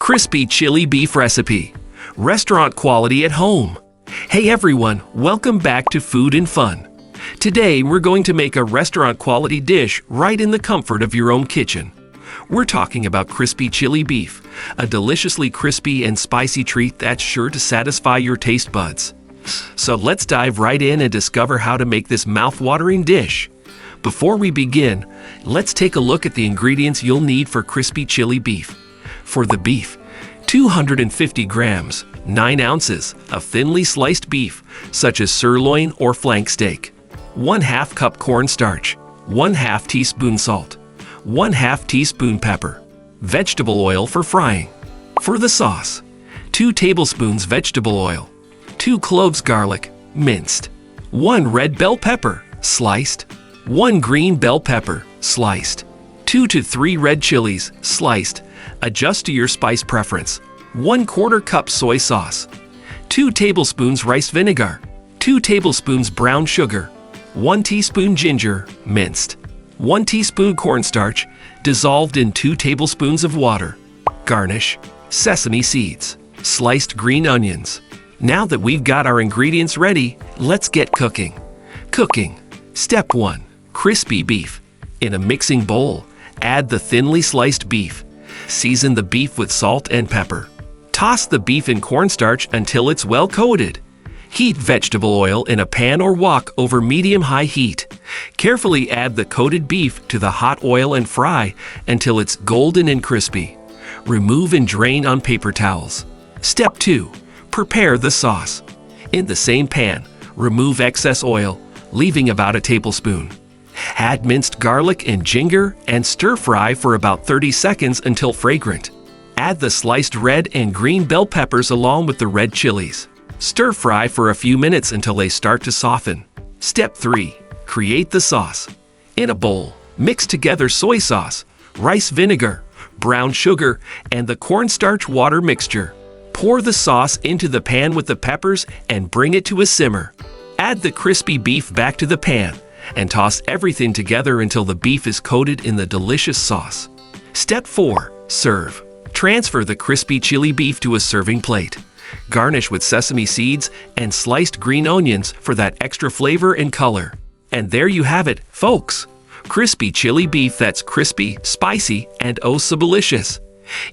Crispy chili beef recipe. Restaurant quality at home. Hey everyone, welcome back to Food and Fun. Today we're going to make a restaurant quality dish right in the comfort of your own kitchen. We're talking about crispy chili beef, a deliciously crispy and spicy treat that's sure to satisfy your taste buds. So let's dive right in and discover how to make this mouth-watering dish. Before we begin, let's take a look at the ingredients you'll need for crispy chili beef. For the beef, 250 grams, 9 ounces of thinly sliced beef, such as sirloin or flank steak, 1/2 cup cornstarch, 1/2 teaspoon salt, 1/2 teaspoon pepper, vegetable oil for frying. For the sauce, 2 tablespoons vegetable oil, 2 cloves garlic, minced, 1 red bell pepper, sliced, 1 green bell pepper, sliced, 2 to 3 red chilies, sliced. Adjust to your spice preference. 1/4 cup soy sauce, 2 tablespoons rice vinegar, 2 tablespoons brown sugar, 1 teaspoon ginger, minced, 1 teaspoon cornstarch, dissolved in 2 tablespoons of water. Garnish, sesame seeds, sliced green onions. Now that we've got our ingredients ready, let's get cooking. Cooking. Step 1. Crispy beef. In a mixing bowl, add the thinly sliced beef. Season the beef with salt and pepper. Toss the beef in cornstarch until it's well coated. Heat vegetable oil in a pan or wok over medium-high heat. Carefully add the coated beef to the hot oil and fry until it's golden and crispy. Remove and drain on paper towels. Step 2. Prepare the sauce. In the same pan, remove excess oil, leaving about a tablespoon. Add minced garlic and ginger and stir-fry for about 30 seconds until fragrant. Add the sliced red and green bell peppers along with the red chilies. Stir-fry for a few minutes until they start to soften. Step 3. Create the sauce. In a bowl, mix together soy sauce, rice vinegar, brown sugar, and the cornstarch water mixture. Pour the sauce into the pan with the peppers and bring it to a simmer. Add the crispy beef back to the pan and toss everything together until the beef is coated in the delicious sauce. Step 4. Serve. Transfer the crispy chili beef to a serving plate. Garnish with sesame seeds and sliced green onions for that extra flavor and color. And there you have it, folks. Crispy chili beef that's crispy, spicy, and oh so delicious.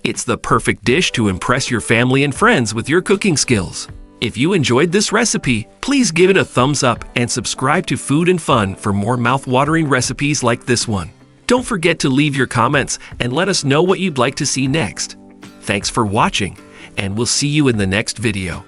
It's the perfect dish to impress your family and friends with your cooking skills. If you enjoyed this recipe, please give it a thumbs up and subscribe to Food and Fun for more mouth-watering recipes like this one. Don't forget to leave your comments and let us know what you'd like to see next. Thanks for watching, and we'll see you in the next video.